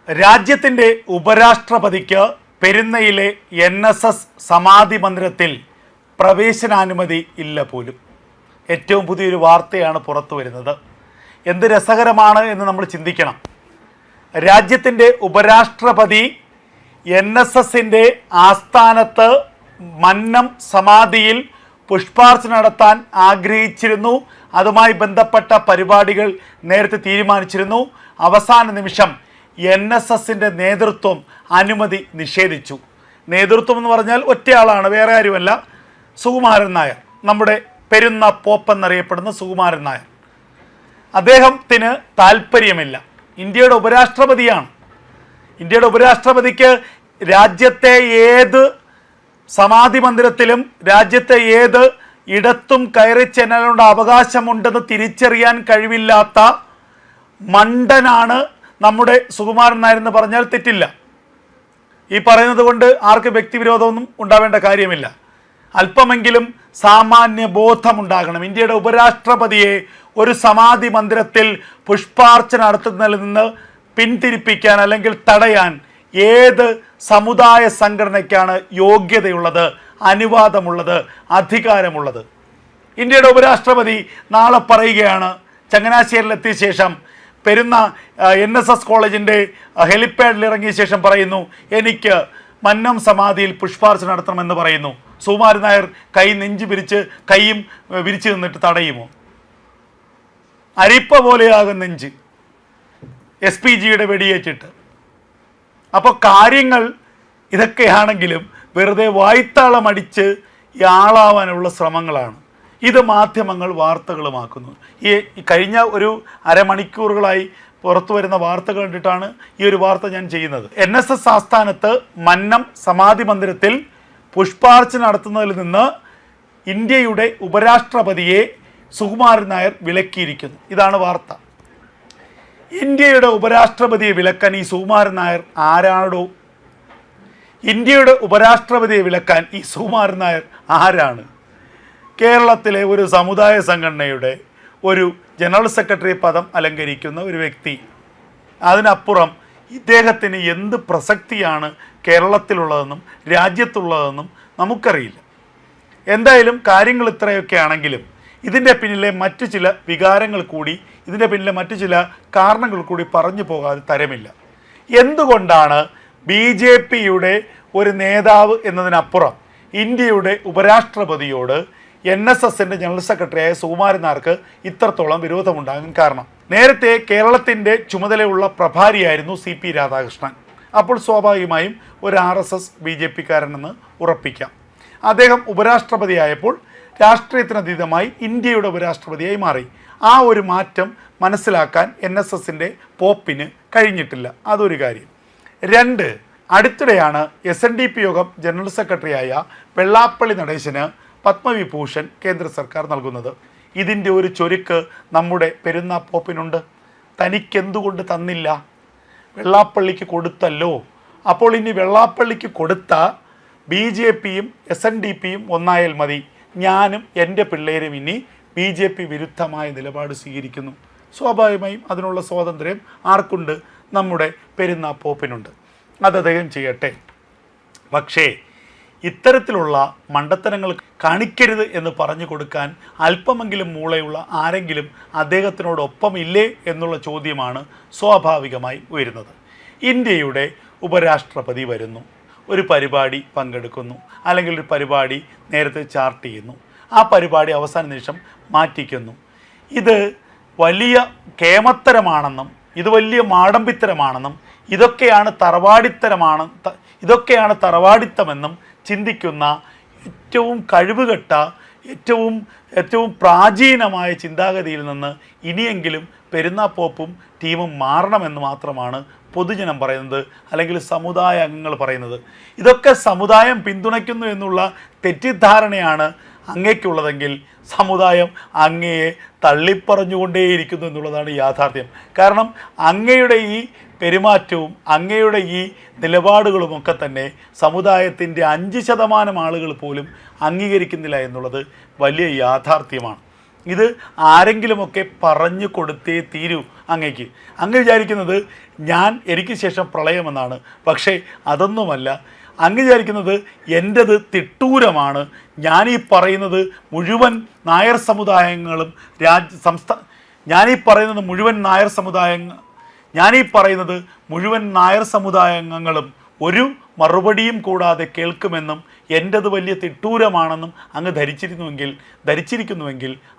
രാജ്യത്തിൻ്റെ ഉപരാഷ്ട്രപതിക്ക് പെരുന്നയിലെ NSS സമാധി മന്ദിരത്തിൽ പ്രവേശനാനുമതി ഇല്ല പോലും. ഏറ്റവും പുതിയൊരു വാർത്തയാണ് പുറത്തു വരുന്നത്. എന്ത് രസകരമാണ് എന്ന് നമ്മൾ ചിന്തിക്കണം. രാജ്യത്തിൻ്റെ ഉപരാഷ്ട്രപതി NSSൻ്റെ ആസ്ഥാനത്ത് മന്നം സമാധിയിൽ പുഷ്പാർച്ചന നടത്താൻ ആഗ്രഹിച്ചിരുന്നു. അതുമായി ബന്ധപ്പെട്ട പരിപാടികൾ നേരത്തെ തീരുമാനിച്ചിരുന്നു. അവസാന നിമിഷം NSSൻ്റെ നേതൃത്വം അനുമതി നിഷേധിച്ചു. നേതൃത്വം എന്ന് പറഞ്ഞാൽ ഒറ്റയാളാണ്, വേറെ ആരുമല്ല, സുകുമാരൻ നായർ, നമ്മുടെ പെരുന്ന പോപ്പ് എന്നറിയപ്പെടുന്ന സുകുമാരൻ നായർ. അദ്ദേഹത്തിന് താല്പര്യമില്ല. ഇന്ത്യയുടെ ഉപരാഷ്ട്രപതിയാണ്. ഇന്ത്യയുടെ ഉപരാഷ്ട്രപതിക്ക് രാജ്യത്തെ ഏത് സമാധി മന്ദിരത്തിലും രാജ്യത്തെ ഏത് ഇടത്തും കയറി ചെല്ലാനുള്ള അവകാശമുണ്ടെന്ന് തിരിച്ചറിയാൻ കഴിവില്ലാത്ത മണ്ടനാണ് നമ്മുടെ സുകുമാരൻ നായർ എന്ന് പറഞ്ഞാൽ തെറ്റില്ല. ഈ പറയുന്നത് കൊണ്ട് ആർക്ക് വ്യക്തിവിരോധമൊന്നും ഉണ്ടാവേണ്ട കാര്യമില്ല. അല്പമെങ്കിലും സാമാന്യ ബോധമുണ്ടാകണം. ഇന്ത്യയുടെ ഉപരാഷ്ട്രപതിയെ ഒരു സമാധി മന്ദിരത്തിൽ പുഷ്പാർച്ചന നടത്തുന്നതിൽ നിന്ന് പിന്തിരിപ്പിക്കാൻ അല്ലെങ്കിൽ തടയാൻ ഏത് സമുദായ സംഘടനയ്ക്കാണ് യോഗ്യതയുള്ളത്, അനുവാദമുള്ളത്, അധികാരമുള്ളത്? ഇന്ത്യയുടെ ഉപരാഷ്ട്രപതി നാളെ പറയുകയാണ്, ചങ്ങനാശ്ശേരിയിലെത്തിയ ശേഷം പെരുന്ന NSS കോളേജിൻ്റെ ഹെലിപ്പാഡിൽ ഇറങ്ങിയ ശേഷം പറയുന്നു, എനിക്ക് മന്നം സമാധിയിൽ പുഷ്പാർച്ചന നടത്തണമെന്ന് പറയുന്നു. സുകുമാരൻ നായർ നെഞ്ച് പിരിച്ച് കൈയും വിരിച്ചു നിന്നിട്ട് തടയുമോ? അരിപ്പ പോലെയാകും നെഞ്ച് SPGയുടെ വെടിയേറ്റിട്ട്. അപ്പോൾ കാര്യങ്ങൾ ഇതൊക്കെയാണെങ്കിലും വെറുതെ വായ്ത്താളമടിച്ച് ആളാവാനുള്ള ശ്രമങ്ങളാണ്. ഇത് മാധ്യമങ്ങൾ വാർത്തകളുമാക്കുന്നു. ഈ കഴിഞ്ഞ ഒരു അരമണിക്കൂറുകളായി പുറത്തു വരുന്ന വാർത്തകൾ കണ്ടിട്ടാണ് ഈ ഒരു വാർത്ത ഞാൻ ചെയ്യുന്നത്. NSS ആസ്ഥാനത്ത് മന്നം സമാധി മന്ദിരത്തിൽ പുഷ്പാർച്ചന നടത്തുന്നതിൽ നിന്ന് ഇന്ത്യയുടെ ഉപരാഷ്ട്രപതിയെ സുകുമാരൻ നായർ വിലക്കിയിരിക്കുന്നു. ഇതാണ് വാർത്ത. ഇന്ത്യയുടെ ഉപരാഷ്ട്രപതിയെ വിലക്കാൻ ഈ സുകുമാരൻ നായർ ആരാണോ? ഇന്ത്യയുടെ ഉപരാഷ്ട്രപതിയെ വിലക്കാൻ ഈ സുകുമാരൻ നായർ ആരാണ്? കേരളത്തിലെ ഒരു സമുദായ സംഘടനയുടെ ഒരു ജനറൽ സെക്രട്ടറി പദം അലങ്കരിക്കുന്ന ഒരു വ്യക്തി. അതിനപ്പുറം ഇദ്ദേഹത്തിന് എന്ത് പ്രസക്തിയാണ് കേരളത്തിലുള്ളതെന്നും രാജ്യത്തുള്ളതെന്നും നമുക്കറിയില്ല. എന്തായാലും കാര്യങ്ങൾ ഇത്രയൊക്കെ ആണെങ്കിലും ഇതിൻ്റെ പിന്നിലെ മറ്റു ചില വികാരങ്ങൾ കൂടി, ഇതിൻ്റെ പിന്നിലെ മറ്റു ചില കാരണങ്ങൾ കൂടി പറഞ്ഞു പോകാതെ തരമില്ല. എന്തുകൊണ്ടാണ് BJPയുടെ ഒരു നേതാവ് എന്നതിനപ്പുറം ഇന്ത്യയുടെ ഉപരാഷ്ട്രപതിയോട് NSSൻ്റെ ജനറൽ സെക്രട്ടറിയായ സുകുമാരൻ നായർക്ക് ഇത്രത്തോളം വിരോധമുണ്ടാകാൻ കാരണം? നേരത്തെ കേരളത്തിൻ്റെ ചുമതലയുള്ള പ്രഭാരിയായിരുന്നു CP രാധാകൃഷ്ണൻ. അപ്പോൾ സ്വാഭാവികമായും ഒരു RSS BJPക്കാരനെന്ന് ഉറപ്പിക്കാം. അദ്ദേഹം ഉപരാഷ്ട്രപതിയായപ്പോൾ രാഷ്ട്രീയത്തിനതീതമായി ഇന്ത്യയുടെ ഉപരാഷ്ട്രപതിയായി മാറി. ആ ഒരു മാറ്റം മനസ്സിലാക്കാൻ NSSൻ്റെ പോപ്പിന് കഴിഞ്ഞിട്ടില്ല. അതൊരു കാര്യം. രണ്ട്, അടുത്തിടെയാണ് SNDP യോഗം ജനറൽ സെക്രട്ടറിയായ വെള്ളാപ്പള്ളി നടേശന് പത്മവിഭൂഷൺ കേന്ദ്ര സർക്കാർ നൽകുന്നത്. ഇതിൻ്റെ ഒരു ചൊരുക്ക് നമ്മുടെ പെരുന്ന പോപ്പിനുണ്ട്. തനിക്കെന്തുകൊണ്ട് തന്നില്ല? വെള്ളാപ്പള്ളിക്ക് കൊടുത്തല്ലോ. അപ്പോൾ ഇനി വെള്ളാപ്പള്ളിക്ക് കൊടുത്ത BJPയും SNDPയും ഒന്നായാൽ മതി. ഞാനും എൻ്റെ പിള്ളേരും ഇനി BJP വിരുദ്ധമായ നിലപാട് സ്വീകരിക്കുന്നു. സ്വാഭാവികമായും അതിനുള്ള സ്വാതന്ത്ര്യം ആർക്കുണ്ട്? നമ്മുടെ പെരുന്ന പോപ്പിനുണ്ട്. അത് അദ്ദേഹം ചെയ്യട്ടെ. പക്ഷേ ഇത്തരത്തിലുള്ള മണ്ടത്തരങ്ങൾ കാണിക്കരുത് എന്ന് പറഞ്ഞു കൊടുക്കാൻ അല്പമെങ്കിലും മൂളയുള്ള ആരെങ്കിലും അദ്ദേഹത്തിനോടൊപ്പം ഇല്ലേ എന്നുള്ള ചോദ്യമാണ് സ്വാഭാവികമായി ഉയരുന്നത്. ഇന്ത്യയുടെ ഉപരാഷ്ട്രപതി വരുന്നു, ഒരു പരിപാടി പങ്കെടുക്കുന്നു, അല്ലെങ്കിൽ ഒരു പരിപാടി നേരത്തെ ചാർട്ട് ചെയ്യുന്നു, ആ പരിപാടി അവസാന നിമിഷം മാറ്റിക്കുന്നു. ഇത് വലിയ കേമത്തരമാണെന്നും ഇത് വലിയ മാടമ്പിത്തരമാണെന്നും ഇതൊക്കെയാണ് തറവാടിത്തമെന്നും ചിന്തിക്കുന്ന ഏറ്റവും കഴിവുകെട്ട ഏറ്റവും പ്രാചീനമായ ചിന്താഗതിയിൽ നിന്ന് ഇനിയെങ്കിലും പെരുന്ന പോപ്പും ടീമും മാറണമെന്ന് മാത്രമാണ് പൊതുജനം പറയുന്നത്, അല്ലെങ്കിൽ സമുദായ അംഗങ്ങൾ പറയുന്നത്. ഇതൊക്കെ സമുദായം പിന്തുണയ്ക്കുന്നു എന്നുള്ള തെറ്റിദ്ധാരണയാണ് അങ്ങേക്കുള്ളതെങ്കിൽ സമുദായം അങ്ങയെ തള്ളിപ്പറഞ്ഞുകൊണ്ടേയിരിക്കുന്നു എന്നുള്ളതാണ് യാഥാർത്ഥ്യം. കാരണം അങ്ങയുടെ ഈ പെരുമാറ്റവും അങ്ങയുടെ ഈ നിലപാടുകളുമൊക്കെ തന്നെ സമുദായത്തിൻ്റെ 5% ആളുകൾ പോലും അംഗീകരിക്കുന്നില്ല എന്നുള്ളത് വലിയ യാഥാർത്ഥ്യമാണ്. ഇത് ആരെങ്കിലുമൊക്കെ പറഞ്ഞു കൊടുത്തേ തീരൂ അങ്ങേക്ക്. അങ്ങ് വിചാരിക്കുന്നത് എനിക്ക് ശേഷം പ്രളയമെന്നാണ്. പക്ഷേ അതൊന്നുമല്ല. അങ്ങ് വിചാരിക്കുന്നത് എൻ്റേത് തിട്ടൂരമാണ്. ഞാനീ പറയുന്നത് മുഴുവൻ നായർ സമുദായങ്ങളും ഞാനീ പറയുന്നത് മുഴുവൻ നായർ സമുദായങ്ങളും ഒരു മറുപടിയും കൂടാതെ കേൾക്കുമെന്നും എൻ്റേത് വലിയ തിട്ടൂരമാണെന്നും അങ്ങ് ധരിച്ചിരിക്കുന്നുവെങ്കിൽ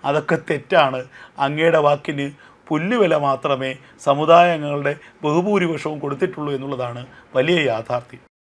അതൊക്കെ തെറ്റാണ്. അങ്ങയുടെ വാക്കിന് പുല്ലുവില മാത്രമേ സമുദായങ്ങളുടെ ബഹുഭൂരിപക്ഷവും കൊടുത്തിട്ടുള്ളൂ എന്നുള്ളതാണ് വലിയ യാഥാർത്ഥ്യം.